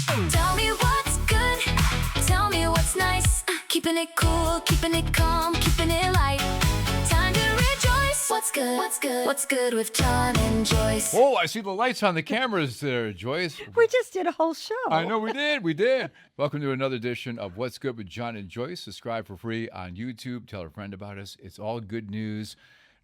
Tell me what's good, tell me what's nice. Keeping it cool, keeping it calm, keeping it light. Time to rejoice. What's good, what's good, what's good with John and Joyce? Oh, I see the lights on the cameras there, Joyce. We just did a whole show. I know we did. Welcome to another edition of What's Good with John and Joyce. Subscribe for free on YouTube. Tell a friend about us. It's all good news.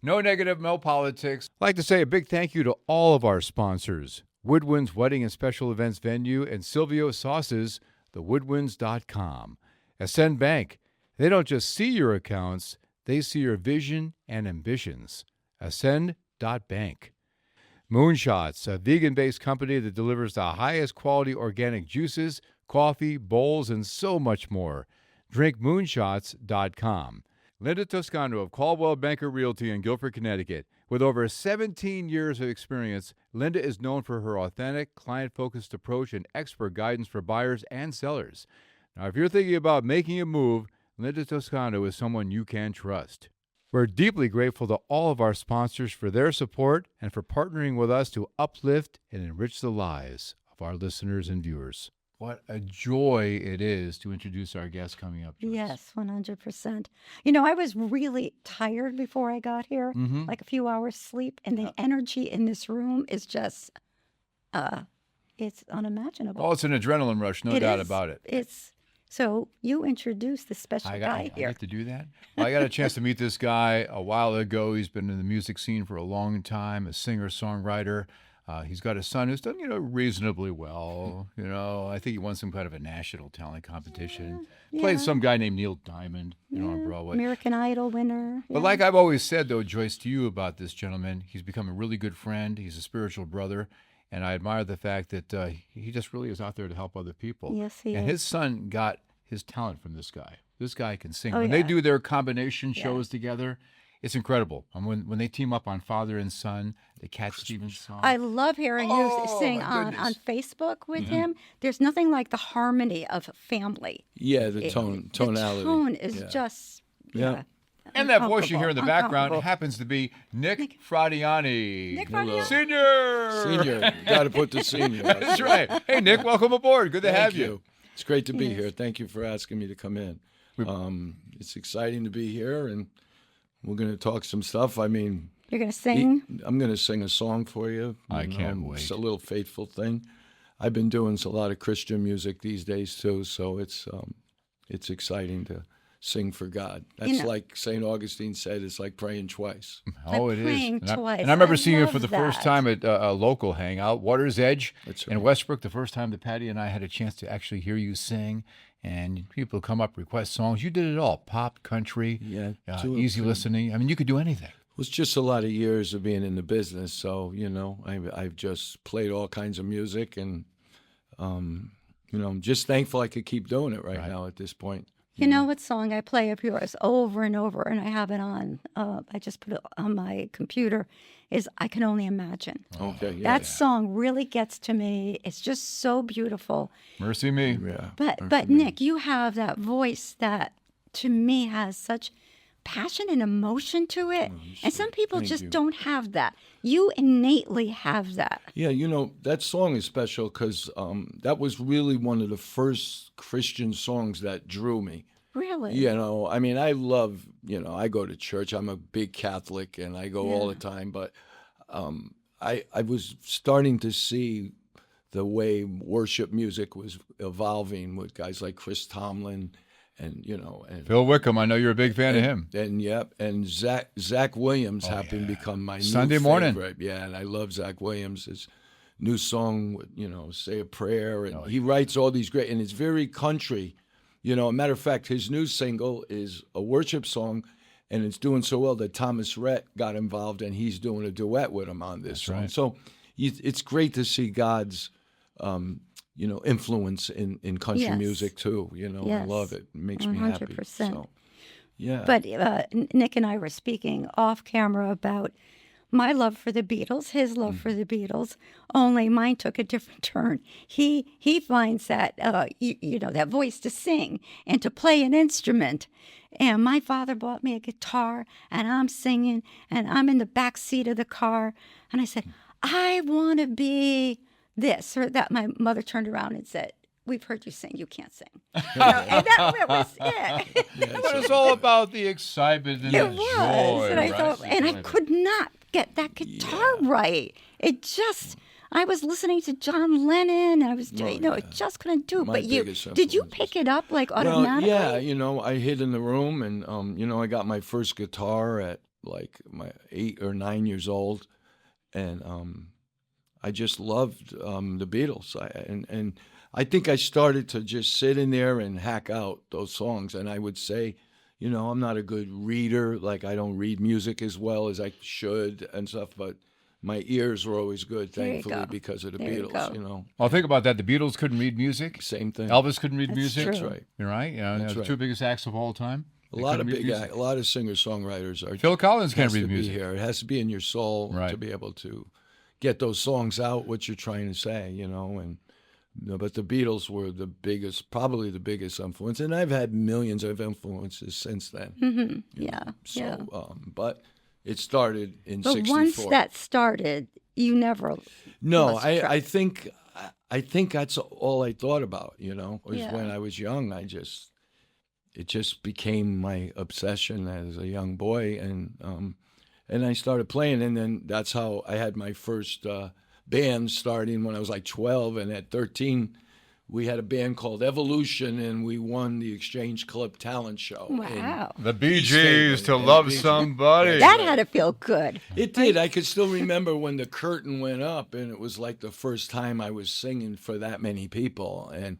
No negative, no politics. I'd like to say a big thank you to all of our sponsors. Woodwinds Wedding and Special Events Venue and Silvio Sauces, thewoodwinds.com. Ascend Bank. They don't just see your accounts, they see your vision and ambitions. Ascend.bank. Moonshots, a vegan-based company that delivers the highest quality organic juices, coffee, bowls, and so much more. DrinkMoonshots.com. Linda Toscano of Caldwell Banker Realty in Guilford, Connecticut. With over 17 years of experience, Linda is known for her authentic, client-focused approach and expert guidance for buyers and sellers. Now, if you're thinking about making a move, Linda Toscano is someone you can trust. We're deeply grateful to all of our sponsors for their support and for partnering with us to uplift and enrich the lives of our listeners and viewers. What a joy it is to introduce our guest coming up, Joyce. Yes, 100%. You know, I was really tired before I got here, like a few hours sleep, and the energy in this room is just, it's unimaginable. Oh, it's an adrenaline rush, no doubt about it. So you introduced the special guy here. I get to do that? Well, I got a chance to meet this guy a while ago. He's been in the music scene for a long time, a singer-songwriter. He's got a son who's done, reasonably well. I think he won some kind of a national talent competition. Played some guy named Neil Diamond, on Broadway. American Idol winner. But like I've always said, though, Joyce, to you about this gentleman, he's become a really good friend. He's a spiritual brother. And I admire the fact that he just really is out there to help other people. Yes, he is. And his son got his talent from this guy. This guy can sing. Oh, when they do their combination shows together, it's incredible. And when they team up on Father and Son, the Cat Stevens song. I love hearing you sing on Facebook with him. There's nothing like the harmony of family. Yeah, the tonality. The tone is just, And that voice you hear in the background uncomfortable. happens to be Nick Fradiani. Nick Fradiani. Senior. Got to put the senior. That's right. Hey, Nick, welcome aboard. Good to have you. It's great to be here. Thank you for asking me to come in. It's exciting to be here, and we're going to talk some stuff. I mean, You're going to sing? I'm going to sing a song for you. I can't wait. It's a little faithful thing. I've been doing a lot of Christian music these days too, so it's exciting to sing for God. That's like St. Augustine said, it's like praying twice. Oh, it is. Praying twice. And I remember seeing you love for the first that. time at a local hangout, Water's Edge That's in right. Westbrook, the first time that Patty and I had a chance to actually hear you sing. And people come up, request songs. You did it all, pop, country, easy listening. I mean, you could do anything. It was just a lot of years of being in the business, so I've just played all kinds of music, and I'm just thankful I could keep doing it right now at this point. You know what song I play of yours over and over, and I have it on, I just put it on my computer, is I Can Only Imagine. Okay, yeah. That song really gets to me. It's just so beautiful. Mercy me. Yeah. But Nick, you have that voice that, to me, has such passion and emotion to it. And some people just don't have that. You innately have that. Yeah, that song is special because that was really one of the first Christian songs that drew me. Really? I mean, I love, I go to church. I'm a big Catholic, and I go all the time. But I was starting to see the way worship music was evolving with guys like Chris Tomlin and Phil Wickham, I know you're a big fan of him. And Zach Williams happened to become my Sunday new morning. favorite. Yeah, and I love Zach Williams. His new song, Say a Prayer, and he writes all these great, and it's very country. A matter of fact, his new single is a worship song, and it's doing so well that Thomas Rhett got involved, and he's doing a duet with him on this song. right. So it's great to see God's influence in country music too. I love it. It makes me happy. 100%. So, yeah. But Nick and I were speaking off camera about my love for the Beatles, his love for the Beatles, only mine took a different turn. He finds that, that voice to sing and to play an instrument. And my father bought me a guitar, and I'm singing, and I'm in the back seat of the car. And I said, I want to be this or that. My mother turned around and said, we've heard you sing. You can't sing. You know, and that was it. But it's all about the excitement and the It was, joy. and I right? thought, and I could not get that guitar right. It just, I was listening to John Lennon, and I was, you know, it just couldn't do it. My But you, biggest did you influences. pick it up like Well, automatically? yeah, you know, I hid in the room, and you know, I got my first guitar at like my 8 or 9 years old, and I just loved the Beatles. And I think I started to just sit in there and hack out those songs. And I would say, you know, I'm not a good reader. Like, I don't read music as well as I should and stuff. But my ears were always good, There you thankfully, go. because of the There you Beatles. go. You know, Well, think about that. The Beatles couldn't read music. same thing. Elvis couldn't read That's music. true. That's right. You're right. You know, That's the right. two biggest acts of all time. A They lot of couldn't read music. a lot of singer-songwriters are. Phil Collins can't has read to music. Be here. It has to be in your soul Right. to be able to get those songs out. What you're trying to say, you know, and you know, but the Beatles were the biggest, probably the biggest influence, and I've had millions of influences since then. Mm-hmm. Yeah, So, yeah. But it started in But '64. once that started, you never. No, lost track. I think that's all I thought about. You know, was Yeah. when I was young. It just became my obsession as a young boy, and I started playing, and then that's how I had my first band starting when I was like 12, and at 13. We had a band called Evolution, and we won the Exchange Club Talent Show. And Wow. The Bee East Gees to Haven, yeah, love Bee Gees. somebody. That had to feel good. It did. I could still remember when the curtain went up, and it was like the first time I was singing for that many people. And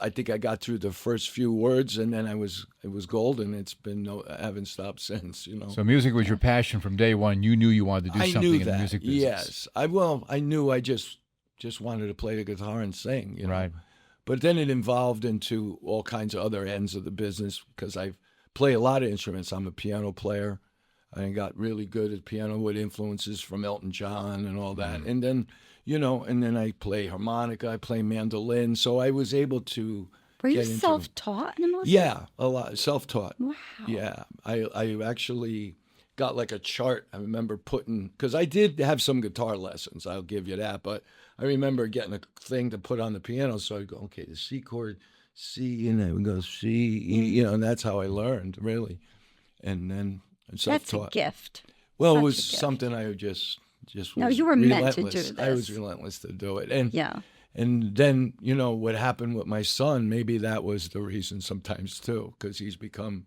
I think I got through the first few words, and then it was golden. It's been I haven't stopped since. You know. So music was your passion from day one. You knew you wanted to do I something knew in that. the music business. Yes. I knew I just wanted to play the guitar and sing. You know? Right. But then it evolved into all kinds of other ends of the business because I play a lot of instruments. I'm a piano player. I got really good at piano with influences from Elton John and all that. And then, you know, I play harmonica, I play mandolin. So I was able to Were you get into- self-taught in most? Yeah, a lot. Self-taught. Wow. Yeah. I actually got like a chart. I remember because I did have some guitar lessons, I'll give you that. But I remember getting a thing to put on the piano. So I'd go, okay, the C chord, C, and I would go C, you know, and that's how I learned, really. And then That's self-taught. a gift. Well, it such was a gift. something I just No, was you were meant to relentless. do I was this. relentless to do it. And Yeah. and then, you know, what happened with my son, maybe that was the reason sometimes too, because he's become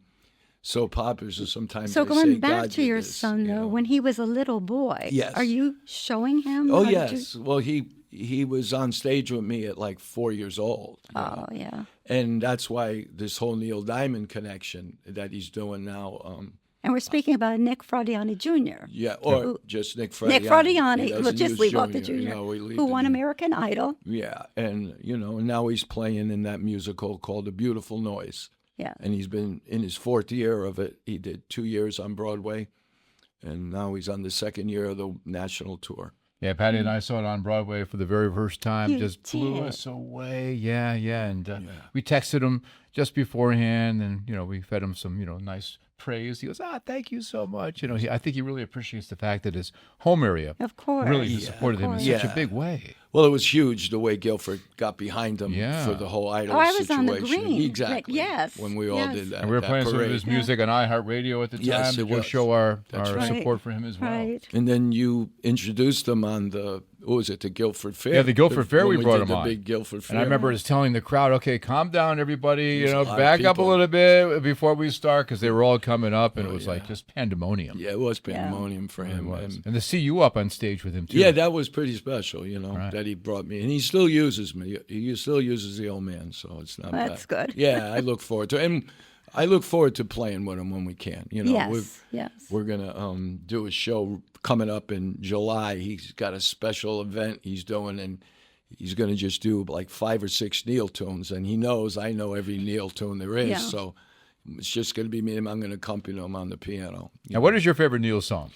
so popular. So sometimes So I say going back God to did your this, son, you though, know. when he was a little boy, Yes. are you showing him? Oh, How did you- yes. Well, he was on stage with me at like 4 years old. you know. Oh, yeah. And that's why this whole Neil Diamond connection that he's doing now. And we're speaking about Nick Fradiani Jr. Yeah, or just Nick Fradiani. Nick He Fradiani, doesn't we'll just use leave out the Junior, junior, you know, we leave who the won junior. American Idol. Yeah, and you know, now he's playing in that musical called A Beautiful Noise. Yeah. And he's been in his 4th year of it. He did 2 years on Broadway, and now he's on the 2nd year of the national tour. Yeah, Patty and I saw it on Broadway for the very first time. You Just blew did. us away. Yeah. And we texted him just beforehand, and we fed him some nice praise. He goes, thank you so much. I think he really appreciates the fact that his home area Of course. really supported him in course. such a Yeah. big way. Well, it was huge the way Guilford got behind him Yeah. for the whole Idol Oh, I was on situation. the green. Exactly. Yes, When we all yes. did that. And we were that playing some of parade. his music on iHeartRadio at the time Yes, to it just was. show our right. support for him as well. Right. And then you introduced him on the the Guilford Fair? Yeah, the Guilford Fair we when brought did him the on. big Guilford Fair. And I remember just telling the crowd, okay, calm down, everybody. There's a lot of Back up a people. little bit before we start, because they were all coming up, and it was like just pandemonium. Yeah, it was pandemonium for him. It was. And- And to see you up on stage with him, too. yeah, that was pretty special, Right. that he brought me. And he still uses me. He still uses the old man, so it's not bad. That's good. Yeah, I look forward to it. And I look forward to playing with him when we can. Yes. Yes. We're going to do a show coming up in July. He's got a special event he's doing, and he's going to just do like 5 or 6 Neil tunes. And he knows I know every Neil tune there is. Yeah. So it's just going to be me, and I'm going to accompany him on the piano. Now, what is your favorite Neil song?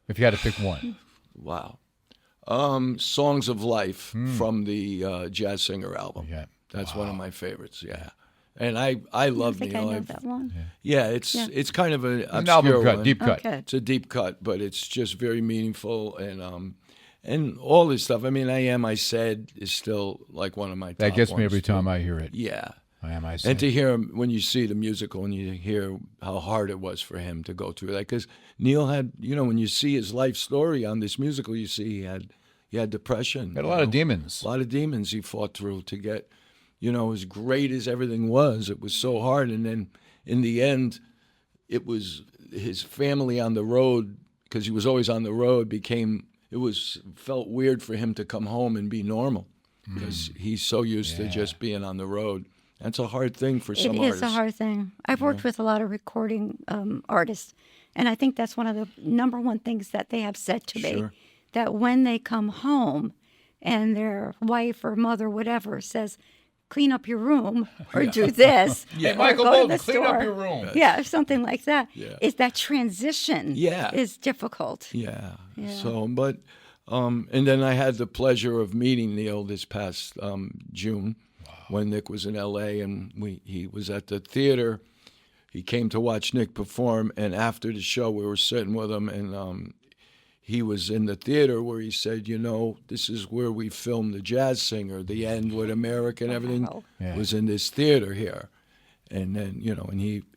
If you had to pick one. Wow. Songs of Life from the Jazz Singer album. Yeah. That's one of my favorites, yeah. And I love I think Neil. I know I've- that one. Yeah, it's kind of an An album obscure cut, one. deep cut. Okay. It's a deep cut, but it's just very meaningful, and all this stuff. I mean, I Said is still like one of my top That gets me ones, every too. time I hear it. Yeah. I And to hear him, when you see the musical and you hear how hard it was for him to go through that, because Neil had, when you see his life story on this musical, you see he had depression. Had a lot of demons. A lot of demons he fought through to get, as great as everything was. It was so hard. And then in the end, it was his family on the road, because he was always on the road, felt weird for him to come home and be normal, because he's so used to just being on the road. That's a hard thing for some artists. It is a hard thing. I've worked with a lot of recording artists, and I think that's one of the number one things that they have said to me, Sure. that when they come home and their wife or mother, whatever, says, clean up your room or do this. Hey, or Michael go to Bolton, the clean up store. your room. Yeah, something like that. Yeah. Is that transition is difficult. Yeah. Yeah. So, but, and then I had the pleasure of meeting Neil this past June when Nick was in L.A. and he was at the theater. He came to watch Nick perform, and after the show, we were sitting with him, and he was in the theater where he said, this is where we filmed The Jazz Singer, the end with America and everything Yeah. was in this theater here. And then,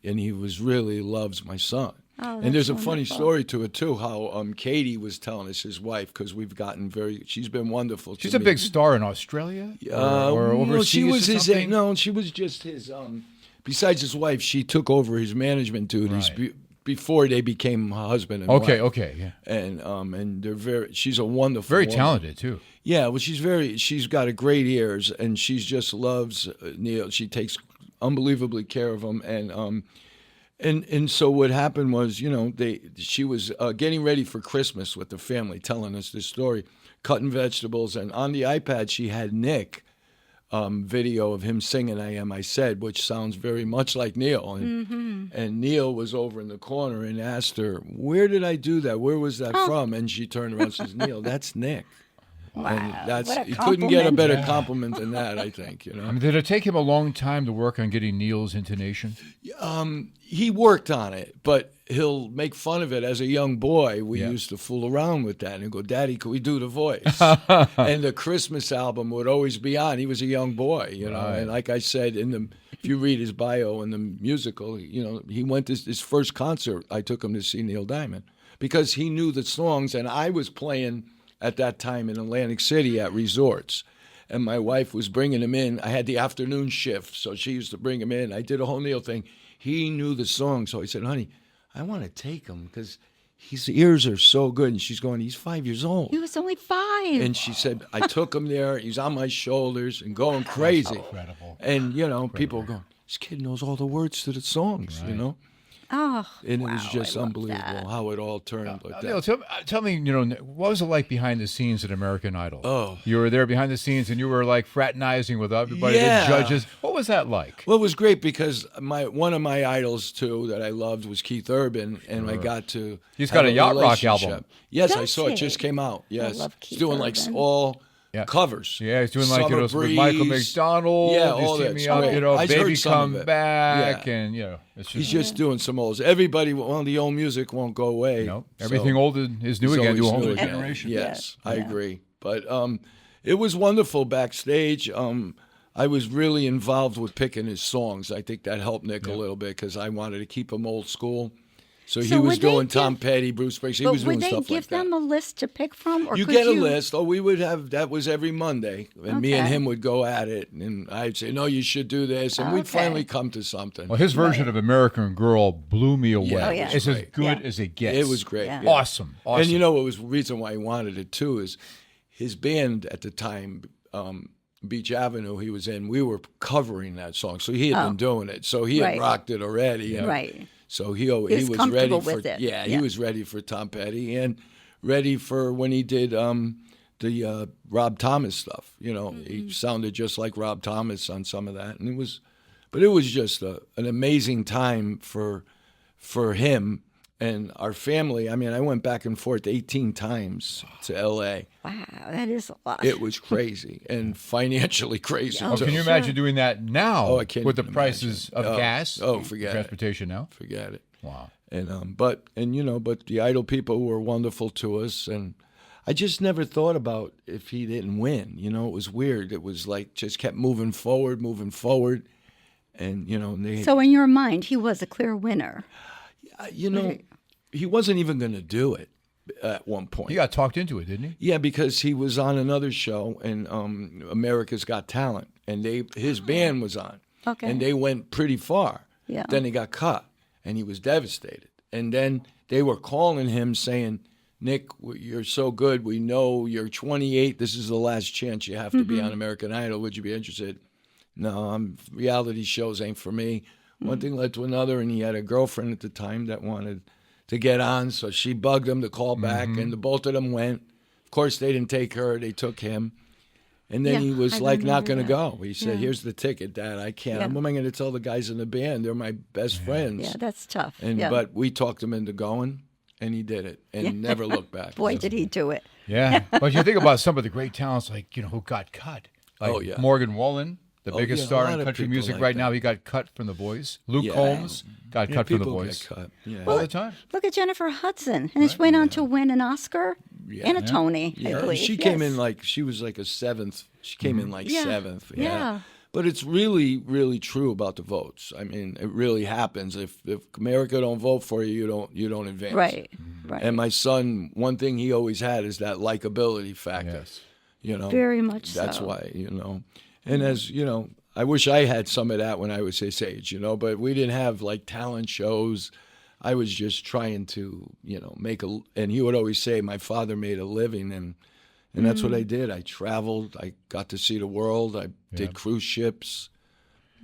and he was really loves my son. Oh, And there's a that's funny wonderful. story to it too. How Katie was telling us, his wife, because we've gotten she's been wonderful. She's to a me. big star in Australia or overseas. No, she was or his. something? No, she was just his. Besides his wife, she took over his management duties Right. before they became husband and Okay, wife. okay, yeah. And they're she's a wonderful, Very woman. talented too. Yeah, well, she's got a great ears, and she just loves Neil. She takes unbelievably care of him, and so what happened was, she was getting ready for Christmas with the family, telling us this story, cutting vegetables, and on the iPad she had Nick video of him singing I Said, which sounds very much like Neil, and Neil was over in the corner and asked her, where did I do that? Where was that from? And she turned around and says, Neil, that's Nick. Wow, And what a you couldn't get a compliment. better compliment than that, I think. I mean, did it take him a long time to work on getting Neil's intonation? He worked on it, but he'll make fun of it. As a young boy, we used to fool around with that and go, Daddy, could we do the voice? And the Christmas album would always be on. He was a young boy, Right. And like I said, if you read his bio in the musical, he went to his first concert. I took him to see Neil Diamond because he knew the songs, and I was playing at that time in Atlantic City at resorts. And my wife was bringing him in. I had the afternoon shift, so she used to bring him in. I did a whole Neil thing. He knew the song, so I said, honey, I want to take him because his ears are so good. And she's going, he's 5 years old. He was only 5. And she said, I took him there. He's on my shoulders and going crazy. Incredible. And, people go, this kid knows all the words to the songs, Oh, And wow, it was just I love unbelievable that. how it all turned like Neil, that. tell me, what was it like behind the scenes at American Idol? Oh. You were there behind the scenes and you were like fraternizing with everybody, Yeah. the judges. What was that like? Well, it was great because one of my idols too that I loved was Keith Urban, and I got to. He's have got a yacht rock relationship. album. Yes, I Does saw it. he? Just came out. Yes, love he's Keith doing like Urban. all Yeah. covers. Yeah, he's doing like Summer with Michael Breeze. McDonald. Yeah, You all See that Me stuff. Up, I heard Baby some Come of it. Back, Yeah. and it's He's just just doing some olds. Everybody, the old music won't go away. no, So everything old is new it's again to a always whole new new again. generation. Yes, I Yeah. agree. But it was wonderful backstage. I was really involved with picking his songs. I think that helped Nick a little bit because I wanted to keep him old school. So he So was would they doing Tom give- Petty, Bruce Springsteen. He But was would doing they stuff give like that. them a list to pick from? Or You could get a list. Oh, we would have, that was every Monday. And me and Okay. him would go at it. And I'd say, no, you should do this. And we'd Okay. finally come to something. Well, his version of American Girl blew me away. Yeah, Oh, yeah. It's as great. good Yeah. as it gets. It was great. Yeah. yeah. Awesome. And you know what was the reason why he wanted it too is his band at the time, Beach Avenue, he was in, we were covering that song. So he had been doing it. So he had Right. rocked it already. and Right. So he was ready comfortable for with it. Yeah, he Yeah. was ready for Tom Petty and ready for when he did the Rob Thomas stuff. He sounded just like Rob Thomas on some of that, and it was just an amazing time for him and our family. I mean, I went back and forth 18 times to L.A. Wow, that is a lot. It was crazy and financially crazy. Oh, too. Can you Sure. imagine doing that now Oh, I can't with the even prices imagine. of Oh, gas? oh, forget it. transportation now. Forget it. Wow. And but the Idol people were wonderful to us, and I just never thought about if he didn't win. You know, it was weird. It was like just kept moving forward, and they. So in your mind, he was a clear winner. He wasn't even going to do it at one point. He got talked into it, didn't he? Yeah, because he was on another show, and America's Got Talent, and his band was on, Okay. and they went pretty far. Yeah. Then he got cut, and he was devastated. And then they were calling him saying, "Nick, you're so good. We know you're 28. This is the last chance you have to be on American Idol. Would you be interested?" No, reality shows ain't for me. One thing led to another, and he had a girlfriend at the time that wanted to get on, so she bugged him to call back, and the both of them went. Of course, they didn't take her; they took him. And then he was I like not going to remember go. He said, "Here's the ticket, Dad. I can't. Yeah. What am I going to tell the guys in the band? They're my best friends." Yeah, that's tough. And yeah. but we talked him into going, and he did it, and never looked back. Boy, did he do it. Yeah. But you think about some of the great talents, like, who got cut. Like Oh, yeah. Morgan Wallen, the biggest yeah, a star lot in of country people music like right that. now. He got cut from The Voice. Luke Yeah. Combs got cut from The People Voice. get cut. Yeah. All the time. Look at Jennifer Hudson, and she went on to win an Oscar and a Tony, I Yeah, believe. she came in Yes. like she was like a seventh. She came in like Yeah. seventh. Yeah. But it's really, really true about the votes. I mean, it really happens. If America don't vote for you, you don't advance. Right, Mm-hmm. right. And my son, one thing he always had is that likability factor. Yes. Very much That's so. why, And as I wish I had some of that when I was his age, but we didn't have like talent shows. I was just trying to, and he would always say my father made a living, and that's what I did. I traveled. I got to see the world. I did cruise ships,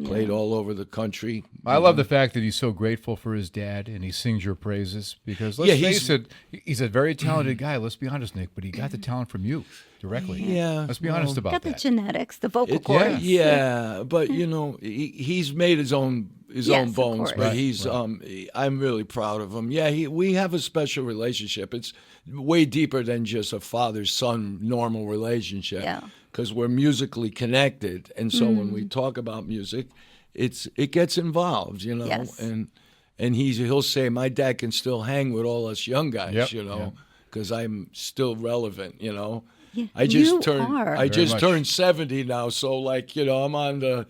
played all over the country. I love the fact that he's so grateful for his dad and he sings your praises because let's face it, he's a very talented guy. Let's be honest, Nick, but he got the talent from you directly. Yeah, Let's be honest about Got the that. genetics, the vocal It- cords. yeah, but he's made his own Yes, own of bones, course. but Right, he's I'm really proud of him. Yeah, we have a special relationship. It's way deeper than just a father-son normal relationship. Yeah. Because we're musically connected, and so when we talk about music, it gets involved, Yes. and he'll say my dad can still hang with all us young guys, Yep, because I'm still relevant, Yeah, I just you turned are. I just much. turned 70 now, so like I'm on the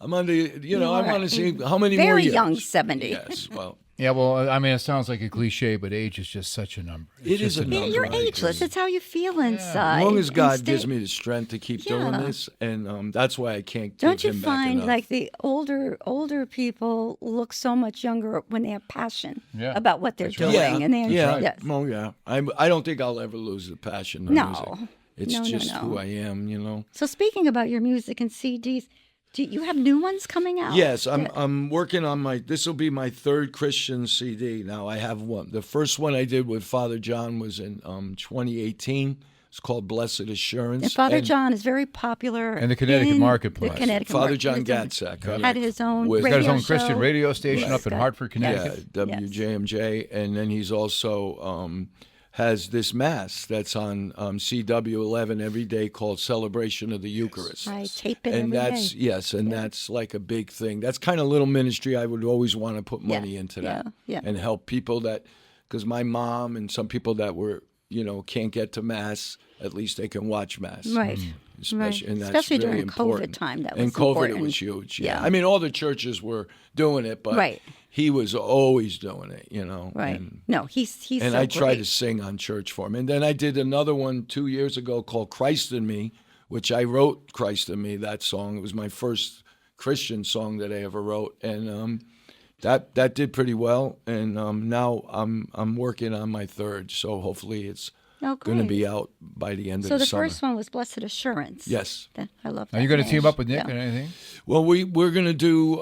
I want to see how many Very more years. young 70. Yes, well, Yeah, well, I mean, it sounds like a cliche, but age is just such a number. It's It is just a number. You're I agree. ageless. It's how you feel inside. as long as And God stay- gives me the strength to keep doing Yeah. this, and that's why I can't Don't you give him back find enough. like the older people look so much younger when they have passion Yeah. about what they're That's doing? right. And they yeah, yes. oh yeah. I don't think I'll ever lose the passion. For No. music. It's No, no, just no. who I am. So speaking about your music and CDs, do you have new ones coming out? Yes, I'm working on this will be my third Christian CD. Now I have one. The first one I did with Father John was in 2018. It's called Blessed Assurance. And Father John is very popular In the Connecticut in marketplace. The Connecticut Father market. John He was Gatzak had his own With- He's got his radio own Christian show. radio station up in Right. Hartford, Yeah, Connecticut. WJMJ, and then he's also has this mass that's on CW 11 every day called Celebration of the Eucharist. I tape it And every that's day. yes, and that's like a big thing. That's kind of little ministry. I would always want to put money into that yeah. and help people because my mom and some people that were can't get to mass, at least they can watch mass. Right. Especially, Right. and that's Especially very during important. COVID time, that and was COVID important. it was huge. Yeah. I mean, all the churches were doing it, but Right. he was always doing it. Right. And, No, he's and so I tried great. to sing on church for him. And then I did another one 2 years ago called Christ in Me, which I wrote Christ in Me, that song. It was my first Christian song that I ever wrote. And that did pretty well. And now I'm working on my third. So hopefully it's Oh, going to great. be out by the end So of the the summer. first one was Blessed Assurance. Yes. I love that. Are you going to team name. up with Nick Yeah. and anything? Well, we're gonna do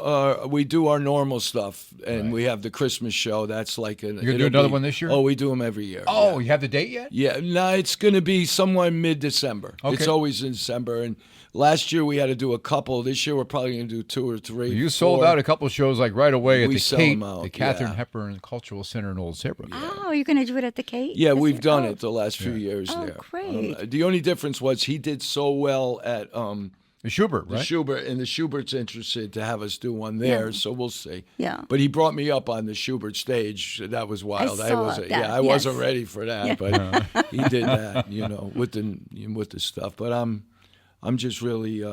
we do our normal stuff, and we have the Christmas show. That's like You're gonna do another one this year? Oh, we do them every year. Oh, you have the date yet? yeah. No, it's gonna be somewhere mid-December. Okay. It's always in December. And last year we had to do a couple. This year we're probably gonna do 2 or 3. You sold 4. out a couple shows like right away at We the sell Kate, them out, the Katharine yeah. Hepburn Cultural Center in Old Saybrook. Oh, you're going to do it at the Kate? Yeah, this we've year? done Oh, it the last few years Oh, there. great. The only difference was he did so well at The Schubert, The right? Schubert, and the Schubert's interested to have us do one there, so we'll see. Yeah. But he brought me up on the Schubert stage. That was wild. saw wasn't. that, Yeah, I wasn't yes. ready for that, but he did that. With the stuff. But I'm just really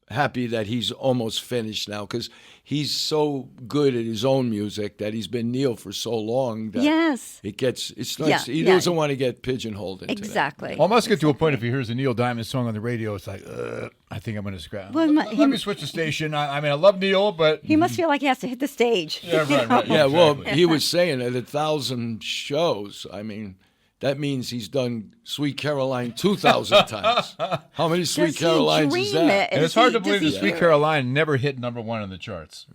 happy that he's almost finished now because he's so good at his own music that he's been Neil for so long that Yes. it starts. Yeah, he yeah. doesn't want to get pigeonholed into that. Exactly. Almost get to a point if he hears a Neil Diamond song on the radio, it's like, I think I'm going to scratch. Well, Let me switch the station. I mean, I love Neil, but He must feel like he has to hit the stage. yeah, right. Yeah, well, exactly. he was saying at 1,000 shows. I mean, that means he's done Sweet Caroline 2,000 times. How many Sweet Does he Carolines is dream that? it? And Is it's hard he- to believe does that he Sweet hear it? Caroline never hit #1 on the charts.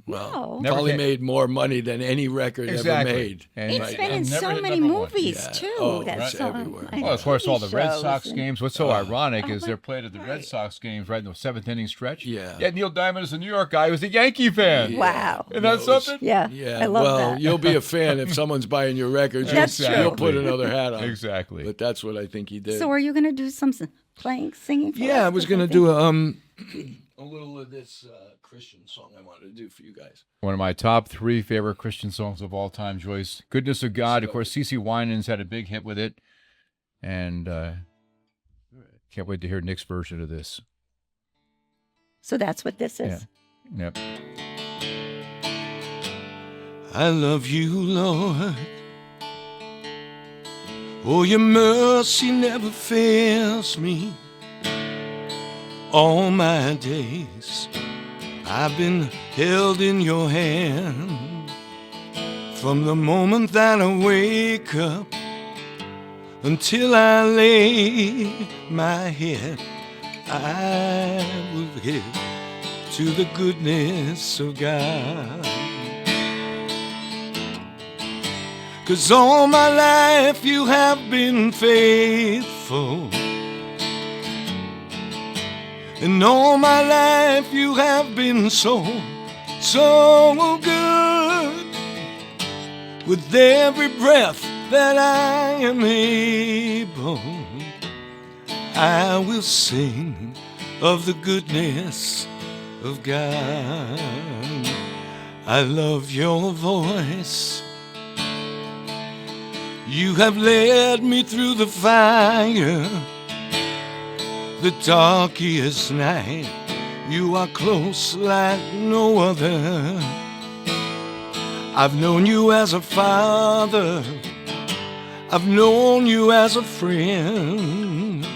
Well, No. Never probably hit. made more money than any record Exactly. ever made. And It's right been now, in never so hit many #1. movies Yeah. too. Oh, That's it's everywhere. and Well, of course, all the TV Red shows Sox and- games. What's so ironic Oh, is they're but- played at the Red right. Sox games right in the 7th inning stretch. Yeah. Yet Neil Diamond is a New York guy who's a Yankee fan. Wow. Isn't that Knows. something? Yeah. Yeah, I love well, that. you'll be a fan if someone's buying your records. That's You'll true. put another hat on. Exactly. But that's what I think he did. So are you going to do some singing? For Yeah, us I was or going to something? do a little of this Christian song I wanted to do for you guys. One of my top 3 favorite Christian songs of all time, Joyce. Goodness of God. Of course, CeCe Winans had a big hit with it. And can't wait to hear Nick's version of this. So that's what this is. Yeah. Yep. I love you, Lord. Oh, your mercy never fails me. All my days I've been held in your hand. From the moment that I wake up until I lay my head, I will live to the goodness of God. 'Cause all my life you have been faithful, and all my life you have been so good. With every breath that I am able, I will sing of the goodness of God. I love your voice. You have led me through the fire, the darkest night. You are close like no other. I've known you as a father, I've known you as a friend,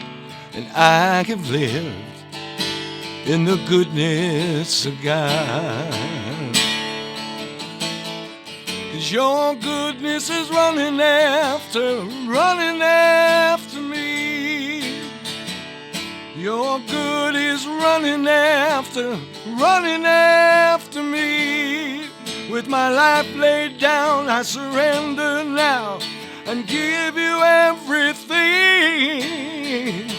and I have lived in the goodness of God. 'Cause your goodness is running after me. Your good is running after me. With my life laid down, I surrender now and give you everything.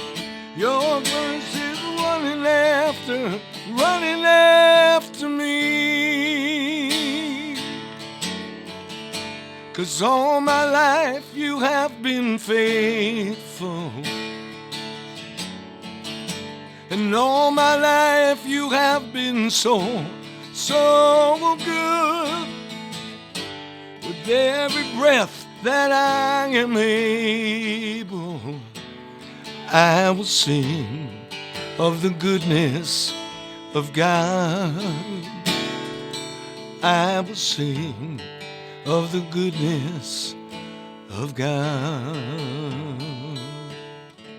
Your grace is running after me. 'Cause all my life you have been faithful, and all my life you have been so good. With every breath that I am able, I will sing of the goodness of God. I will sing of the goodness of God.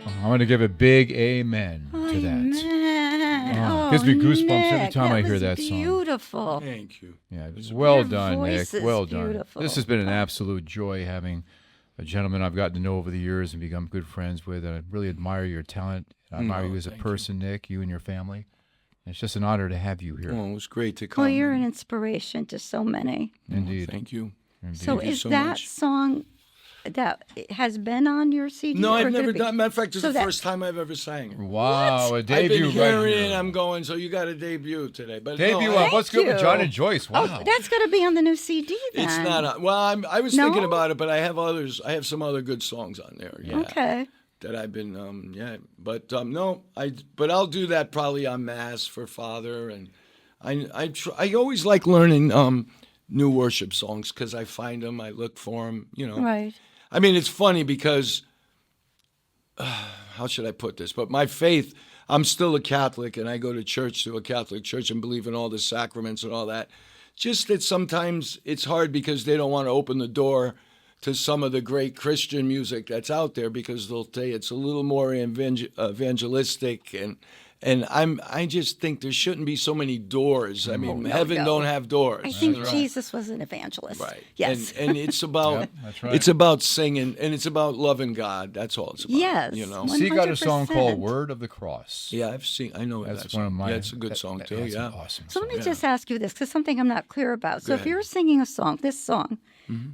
I'm going to give a big amen to that. Amen. Oh, gives me goosebumps every Nick, time I hear was that song. Beautiful. Thank you. Yeah, well Your done, Nick. voice is Well done. beautiful. This has been an absolute joy having a gentleman I've gotten to know over the years and become good friends with. I really admire your talent. I admire you as a person, Nick, you and your family. It's just an honor to have you here. Oh, it was great to come. Well, you're an inspiration to so many. Indeed. Thank you. So Thank you is so that much. song that has been on your CD? No, or I've could never it be- done. Matter of fact, it's So the that- first time I've ever sang it. Wow, a I've debut been right hearing it, here. and I'm going. So you got a debut today, but Debut no, on What's Good with you. John and Joyce. Wow. Oh, that's going to be on the new CD then. it's not. Well, I was No? thinking about it, but I have others. I have some other good songs on there. Yeah, Okay. that I've been, But but I'll do that probably on Mass for Father, and I always like learning new worship songs because I find them, I look for them, Right. I mean, it's funny because, how should I put this? But my faith, I'm still a Catholic, and I go to church, to a Catholic church, and believe in all the sacraments and all that. Just that sometimes it's hard because they don't want to open the door to some of the great Christian music that's out there because they'll say it's a little more evangelistic, and I just think there shouldn't be so many doors. I mean, heaven don't have doors. I think Jesus was an evangelist. Right. Yes. And it's about that's right. it's about singing, and it's about loving God. That's all it's about. Yes. See, got a song 100%. called "Word of the Cross." Yeah, I know That's that one of song. my. Yeah, it's a good song too. That's Yeah. an awesome. So let me song. just ask you this, because something I'm not clear about. So if ahead. you're singing a song, this song,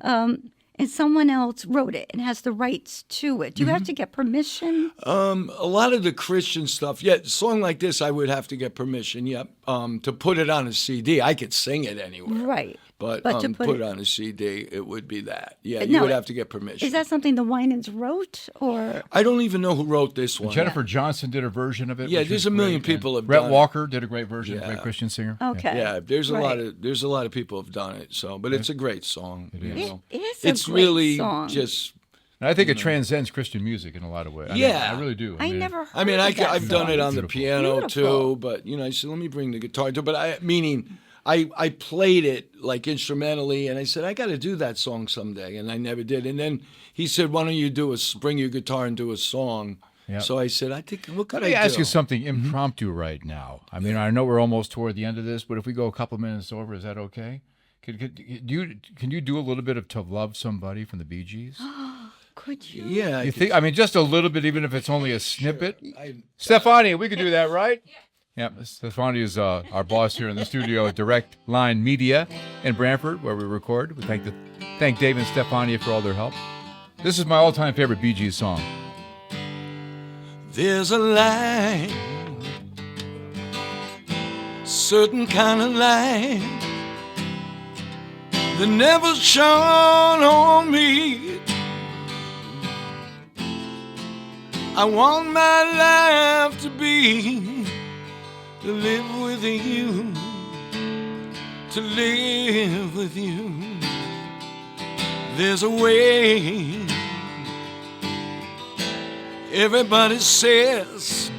and someone else wrote it and has the rights to it, do you have to get permission? A lot of the Christian stuff, a song like this, I would have to get permission. Yep. To put it on a CD, I could sing it anywhere. Right. But But to put put it it- on a CD, it would be that. Yeah, you No, would have to get permission. Is that something the Winans wrote, or I don't even know who wrote this one. Jennifer Johnson did a version of it. Yeah, which there's is a million great. people have Brett done it. Walker did a great version. A great Yeah. Christian singer. okay? Yeah, there's a Right. lot of people have done it. So, but it's a great song. It is. It is a It's great really song. just. And I think it transcends Christian music in a lot of ways. Yeah. I really do. I never heard I mean, of that I've done song. it on the Beautiful. piano Beautiful. too, but I said, let me bring the guitar too. But I played it like instrumentally, and I said I got to do that song someday, and I never did. And then he said, why don't you bring your guitar and do a song? Yep. So I said, I think what could Let me I ask do? you something impromptu right now. I mean, I know we're almost toward the end of this, but if we go a couple minutes over, is that okay? Can you do a little bit of "To Love Somebody" from the Bee Gees? Could you? Yeah, I You could- think? I mean, just a little bit, even if it's only a snippet. I- Stefania, we could do that, right? Yeah, Stefania is our boss here in the studio at Direct Line Media in Brantford, where we record. We thank Dave and Stefania for all their help. This is my all-time favorite Bee Gees song. There's a light, certain kind of light that never shone on me. I want my life to be to live with you, to live with you. There's a way. Everybody says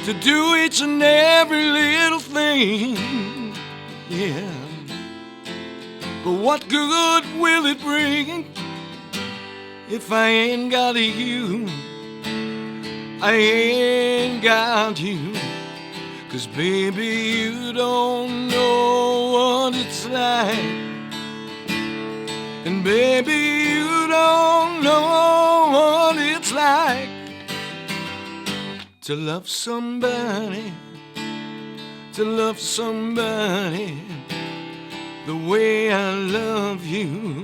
to do each and every little thing, yeah. But what good will it bring if I ain't got you? I ain't got you. 'Cause baby, you don't know what it's like. And baby, you don't know what it's like to love somebody, the way I love you.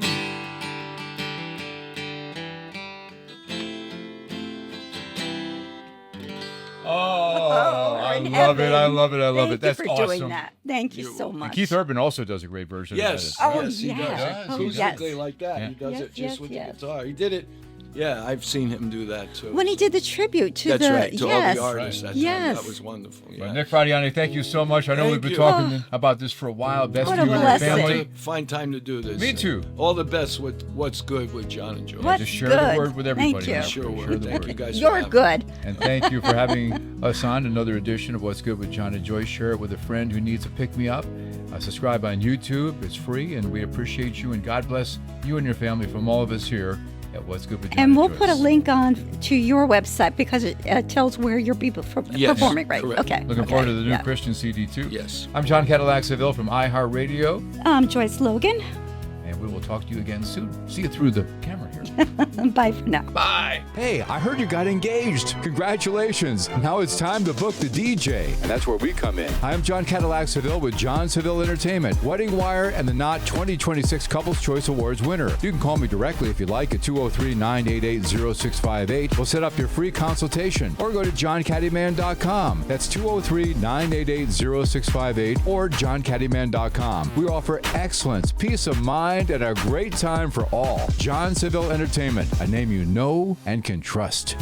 Oh, I in love it. I heaven. love it. I love Thank it. That's you for awesome. doing that. Thank you so much. Keith Urban also does a great version Yes, of that. Oh, yes, he yes. does. Oh, He's yes. exactly like that. Yeah. He does Yes, it just yes, with yes. the guitar. He did it. Yeah, I've seen him do that too. When he did the tribute to That's the right, to yes, all the artists. That yes. That was wonderful. Well, Yeah. Nick Fradiani, thank you so much. I know Thank we've been you. talking about this for a while. Best What to a you and your blessing. family. Find time to do this. Me too. All the best with What's Good with John and Joy. What's Just share good? the word with everybody. Thank you. Sure Share word. the Thank word. you guys. for You're having me. good. And thank you for having us on another edition of What's Good with John and Joyce. Share it with a friend who needs a pick-me-up. Subscribe on YouTube. It's free, and we appreciate you. And God bless you and your family from all of us here at What's Good with John And we'll Joyce. put a link on to your website because it tells where you'll be Yes, performing, right? correct. Okay. Looking okay, forward to the new yeah. Christian CD, too. Yes. I'm John Cadillac Seville from iHeartRadio, Joyce Logan. and we will talk to you again soon. See you through the camera here. Bye for now. Bye. Hey, I heard you got engaged. Congratulations. Now it's time to book the DJ. And that's where we come in. I'm John Cadillac Seville with John Seville Entertainment, Wedding Wire, and the Knot 2026 Couples Choice Awards winner. You can call me directly if you like at 203-988-0658. We'll set up your free consultation. Or go to johncaddyman.com. That's 203-988-0658 or johncaddyman.com. We offer excellence, peace of mind, and a great time for all. John Seville Entertainment, a name you know and can trust.